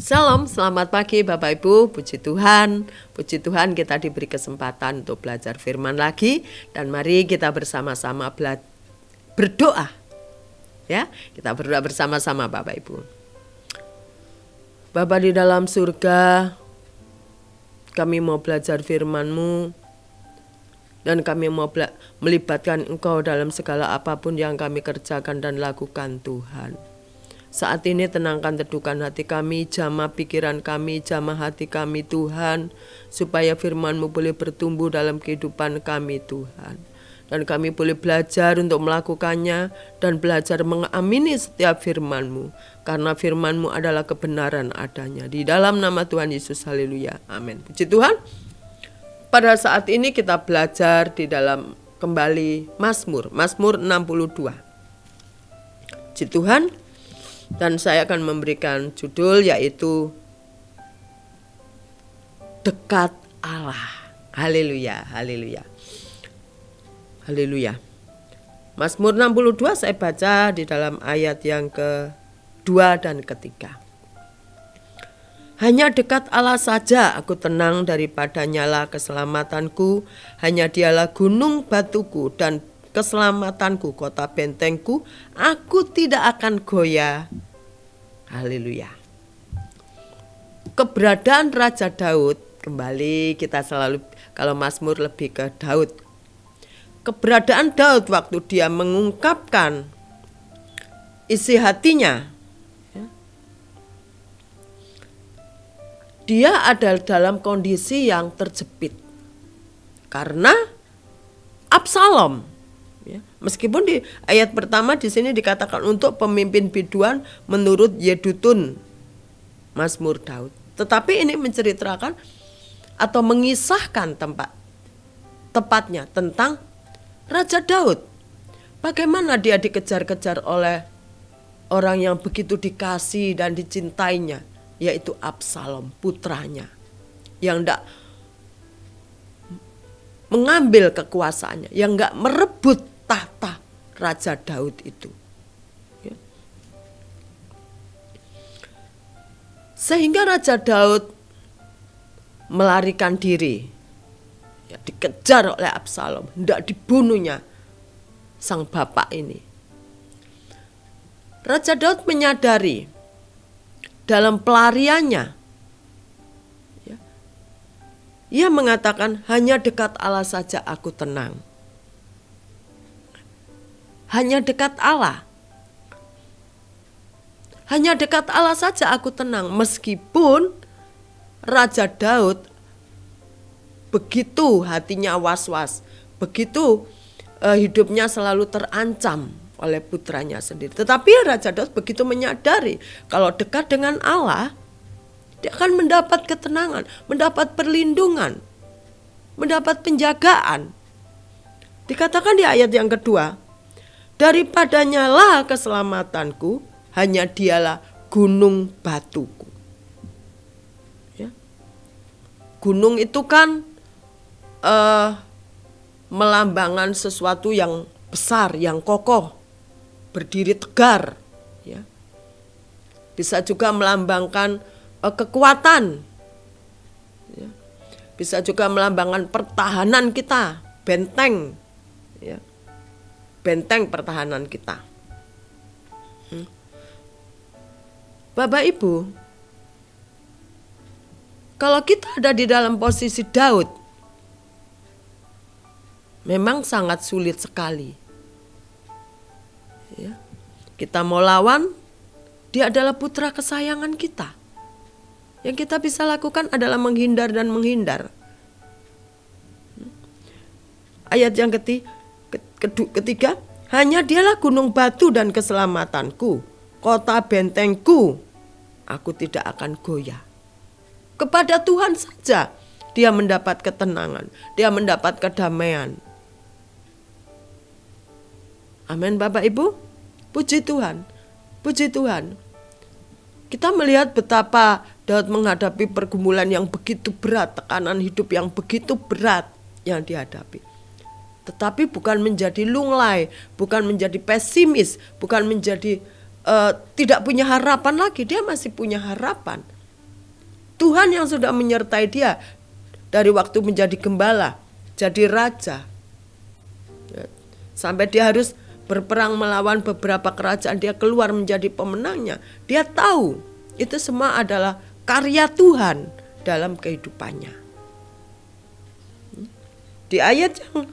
Salam, selamat pagi Bapak Ibu, puji Tuhan. Puji Tuhan kita diberi kesempatan untuk belajar firman lagi. Dan mari kita bersama-sama berdoa. Ya, kita berdoa bersama-sama Bapak Ibu. Bapa di dalam surga, kami mau belajar firman-Mu. Dan kami mau melibatkan Engkau dalam segala apapun yang kami kerjakan dan lakukan Tuhan. Saat ini tenangkan teduhkan hati kami, jamah pikiran kami, jamah hati kami Tuhan, supaya firman-Mu boleh bertumbuh dalam kehidupan kami Tuhan. Dan kami boleh belajar untuk melakukannya dan belajar mengamini setiap firman-Mu. Karena firman-Mu adalah kebenaran adanya. Di dalam nama Tuhan Yesus, haleluya, amin. Puji Tuhan. Pada saat ini kita belajar di dalam kembali Mazmur 62. Puji Tuhan. Dan saya akan memberikan judul yaitu Dekat Allah. Haleluya, haleluya. Haleluya. Mazmur 62 saya baca di dalam ayat yang kedua dan ketiga. Hanya dekat Allah saja aku tenang, daripada nyala keselamatanku. Hanya dialah gunung batuku dan keselamatanku, kota bentengku, aku tidak akan goyah. Haleluya. Keberadaan Raja Daud, kembali kita selalu kalau Mazmur lebih ke Daud. Keberadaan Daud waktu dia mengungkapkan isi hatinya, dia ada dalam kondisi yang terjepit karena Absalom. Ya, meskipun di ayat pertama di sini dikatakan untuk pemimpin biduan menurut Yedutun Mazmur Daud, tetapi ini menceritakan atau mengisahkan tepatnya tentang Raja Daud. Bagaimana dia dikejar-kejar oleh orang yang begitu dikasih dan dicintainya, yaitu Absalom, putranya, yang tidak mengambil kekuasaannya, yang enggak merebut tahta Raja Daud itu. Ya. Sehingga Raja Daud melarikan diri, ya, dikejar oleh Absalom, hendak dibunuhnya sang bapak ini. Raja Daud menyadari dalam pelariannya, ia mengatakan, hanya dekat Allah saja aku tenang. Hanya dekat Allah. Hanya dekat Allah saja aku tenang. Meskipun Raja Daud begitu hatinya was-was, begitu hidupnya selalu terancam oleh putranya sendiri. Tetapi Raja Daud begitu menyadari kalau dekat dengan Allah, dia akan mendapat ketenangan, mendapat perlindungan, mendapat penjagaan. Dikatakan di ayat yang kedua, daripadanya lah keselamatanku, hanya dialah gunung batuku. Ya. Gunung itu kan melambangkan sesuatu yang besar, yang kokoh, berdiri tegar. Ya. Bisa juga melambangkan kekuatan, ya. Bisa juga melambangkan pertahanan kita, benteng, ya. Benteng pertahanan kita. Bapak Ibu, kalau kita ada di dalam posisi Daud, memang sangat sulit sekali. Ya. Kita mau lawan, dia adalah putra kesayangan kita. Yang kita bisa lakukan adalah menghindar dan menghindar. Ayat yang ketiga, hanya dialah gunung batu dan keselamatanku, kota bentengku, aku tidak akan goyah. Kepada Tuhan saja dia mendapat ketenangan, dia mendapat kedamaian. Amin Bapak Ibu, puji Tuhan, puji Tuhan. Kita melihat betapa Daud menghadapi pergumulan yang begitu berat, tekanan hidup yang begitu berat yang dihadapi. Tetapi bukan menjadi lunglai, bukan menjadi pesimis, bukan menjadi tidak punya harapan lagi. Dia masih punya harapan. Tuhan yang sudah menyertai dia dari waktu menjadi gembala, jadi raja. Sampai dia harus berperang melawan beberapa kerajaan, dia keluar menjadi pemenangnya. Dia tahu itu semua adalah karya Tuhan dalam kehidupannya. Di ayat yang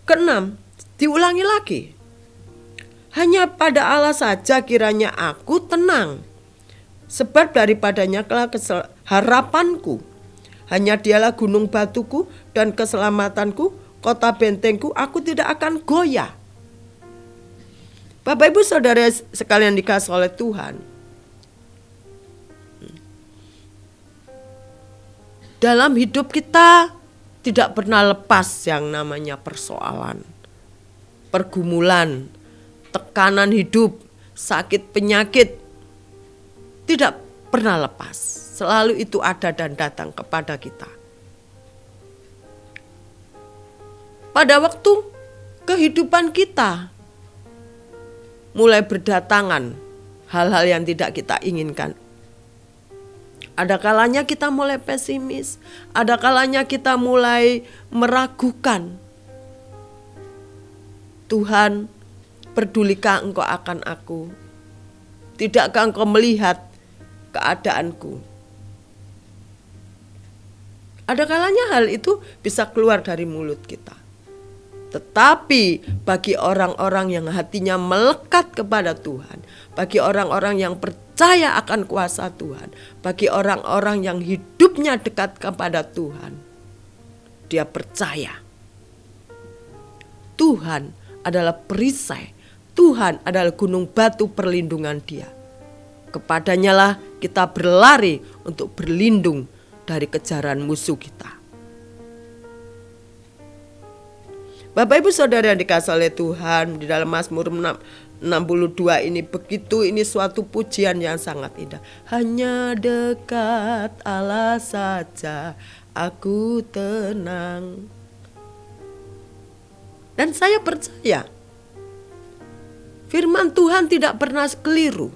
ke-6 diulangi lagi. Hanya pada Allah saja kiranya aku tenang, sebab daripadanya kelak harapanku. Hanya dialah gunung batuku dan keselamatanku, kota bentengku, aku tidak akan goyah. Bapak Ibu Saudara sekalian dikasihi oleh Tuhan, dalam hidup kita tidak pernah lepas yang namanya persoalan, pergumulan, tekanan hidup, sakit penyakit. Tidak pernah lepas. Selalu itu ada dan datang kepada kita. Pada waktu kehidupan kita mulai berdatangan hal-hal yang tidak kita inginkan. Ada kalanya kita mulai pesimis, ada kalanya kita mulai meragukan. Tuhan, pedulikah Engkau akan aku? Tidakkah Engkau melihat keadaanku? Ada kalanya hal itu bisa keluar dari mulut kita. Tetapi bagi orang-orang yang hatinya melekat kepada Tuhan, bagi orang-orang yang percaya akan kuasa Tuhan, bagi orang-orang yang hidupnya dekat kepada Tuhan, dia percaya Tuhan adalah perisai, Tuhan adalah gunung batu perlindungan dia. Kepadanya lah kita berlari untuk berlindung dari kejaran musuh kita. Bapak Ibu Saudara yang dikasihi oleh Tuhan, di dalam Mazmur 62 ini suatu pujian yang sangat indah. Hanya dekat Allah saja aku tenang. Dan saya percaya firman Tuhan tidak pernah keliru.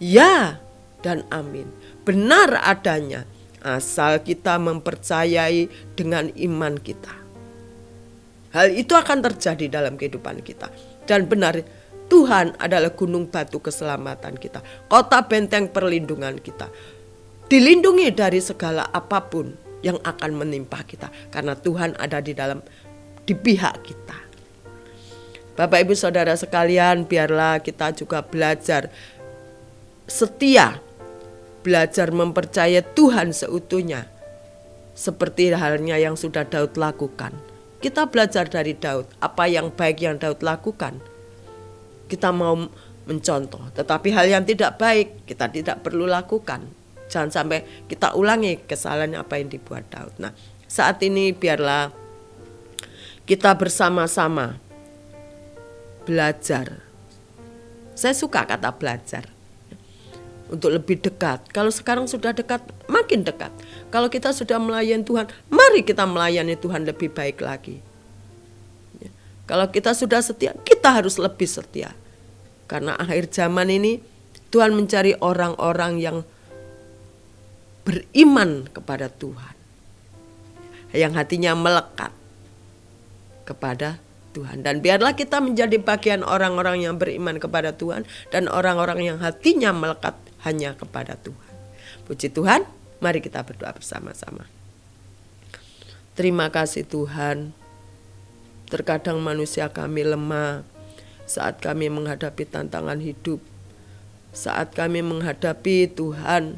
Ya dan amin. Benar adanya. Asal kita mempercayai dengan iman kita. Hal itu akan terjadi dalam kehidupan kita. Dan benar, Tuhan adalah gunung batu keselamatan kita, kota benteng perlindungan kita. Dilindungi dari segala apapun yang akan menimpa kita, karena Tuhan ada di pihak kita. Bapak Ibu Saudara sekalian, biarlah kita juga belajar setia, belajar mempercayai Tuhan seutuhnya. Seperti halnya yang sudah Daud lakukan. Kita belajar dari Daud. Apa yang baik yang Daud lakukan, kita mau mencontoh. Tetapi hal yang tidak baik, kita tidak perlu lakukan. Jangan sampai kita ulangi kesalahan apa yang dibuat Daud. Nah, saat ini biarlah kita bersama-sama belajar. Saya suka kata belajar. Untuk lebih dekat. Kalau sekarang sudah dekat, makin dekat. Kalau kita sudah melayani Tuhan, mari kita melayani Tuhan lebih baik lagi. Kalau kita sudah setia, kita harus lebih setia. Karena akhir zaman ini, Tuhan mencari orang-orang yang beriman kepada Tuhan. Yang hatinya melekat kepada Tuhan. Dan biarlah kita menjadi bagian orang-orang yang beriman kepada Tuhan. Dan orang-orang yang hatinya melekat hanya kepada Tuhan. Puji Tuhan, mari kita berdoa bersama-sama. Terima kasih Tuhan. Terkadang manusia kami lemah saat kami menghadapi tantangan hidup. Saat kami menghadapi Tuhan,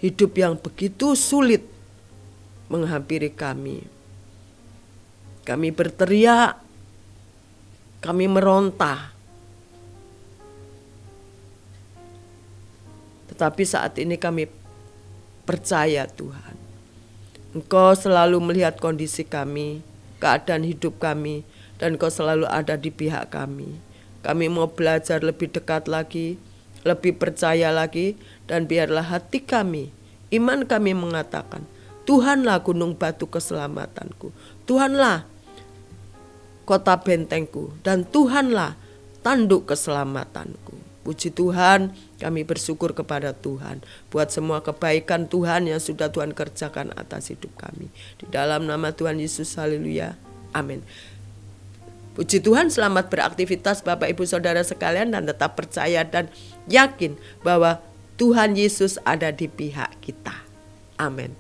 hidup yang begitu sulit menghampiri kami. Kami berteriak, kami meronta. Tetapi saat ini kami percaya Tuhan, Engkau selalu melihat kondisi kami, keadaan hidup kami, dan Engkau selalu ada di pihak kami. Kami mau belajar lebih dekat lagi, lebih percaya lagi, dan biarlah hati kami, iman kami mengatakan, Tuhanlah gunung batu keselamatanku, Tuhanlah kota bentengku, dan Tuhanlah tanduk keselamatanku. Puji Tuhan, kami bersyukur kepada Tuhan buat semua kebaikan Tuhan yang sudah Tuhan kerjakan atas hidup kami. Di dalam nama Tuhan Yesus, haleluya, amin. Puji Tuhan, selamat beraktivitas Bapak Ibu Saudara sekalian, dan tetap percaya dan yakin bahwa Tuhan Yesus ada di pihak kita. Amin.